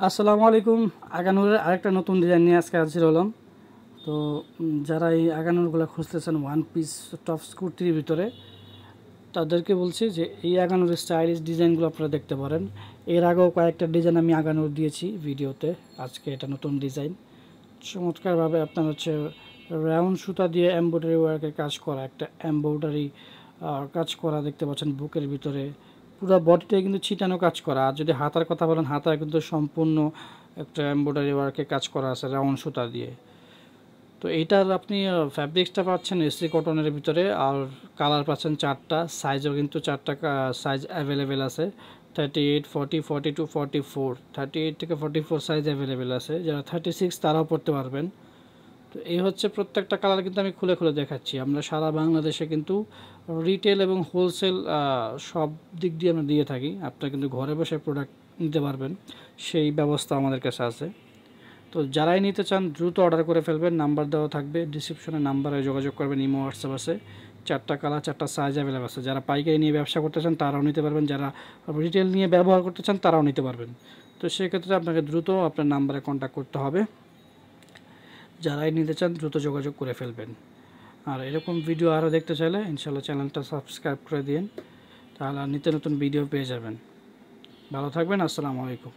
আসসালামু আলাইকুম। আগানুরের আরেকটা নতুন ডিজাইন নিয়ে আজকে হাজির হলাম। তো যারা এই আগানুরগুলো খুঁজতেছেন ওয়ান পিস টপস কুর্তির ভিতরে, তাদেরকে বলছি যে এই আগানুর স্টাইলিশ ডিজাইনগুলো আপনারা দেখতে পারেন। এর আগেও কয়েকটা ডিজাইন আমি আগানুর দিয়েছি ভিডিওতে। আজকে এটা নতুন ডিজাইন, চমৎকারভাবে আপনার হচ্ছে রাউন্ড সুতা দিয়ে এমব্রয়ডারি ওয়ার্কের কাজ করা, একটা এমব্রয়ডারি কাজ করা দেখতে পাচ্ছেন বুকের ভিতরে। পুরো বডিটাই কিন্তু ছিটানো কাজ করা। আর যদি হাতার কথা বলেন, হাতায় কিন্তু সম্পূর্ণ একটা এমব্রয়ডারি ওয়ার্কের কাজ করা আছে রাউন্ড সুতা দিয়ে। তো এইটার আপনি ফ্যাব্রিক্সটা পাচ্ছেন এসি কটনের ভিতরে, আর কালার পাচ্ছেন চারটা, সাইজও কিন্তু চারটা সাইজ অ্যাভেলেবেল আছে। 38, 40, 42, 44, 38 থেকে 44 সাইজ অ্যাভেলেবেল আছে। যারা 36 তারাও পড়তে পারবেন। তো এই হচ্ছে প্রত্যেকটা কালার কিন্তু আমি খুলে খুলে দেখাচ্ছি। আমরা সারা বাংলাদেশে কিন্তু রিটেল এবং হোলসেল সব দিক দিয়ে আমরা দিয়ে থাকি। আপনারা কিন্তু ঘরে বসে প্রোডাক্ট নিতে পারবেন, সেই ব্যবস্থা আমাদের কাছে আছে। তো যারাই নিতে চান দ্রুত অর্ডার করে ফেলবেন। নাম্বার দেওয়া থাকবে ডিসক্রিপশনে, নাম্বারে যোগাযোগ করবেন। ইমো, হোয়াটসঅ্যাপ আছে। চারটা কালার, চারটা সাইজ অ্যাভেলেবল আছে। যারা পাইকারি নিয়ে ব্যবসা করতে চান তারাও নিতে পারবেন, যারা রিটেল নিয়ে ব্যবহার করতে চান তারাও নিতে পারবেন। তো সেক্ষেত্রে আপনাকে দ্রুত আপনার নাম্বারে কন্ট্যাক্ট করতে হবে। যারাই নিতে চান দ্রুত যোগাযোগ করে ফেলবেন। আর এরকম ভিডিও আরও দেখতে চাইলে ইনশাআল্লাহ চ্যানেলটা সাবস্ক্রাইব করে দিন, তাহলে নিত্য নতুন ভিডিও পেয়ে যাবেন। ভালো থাকবেন। আসসালামু আলাইকুম।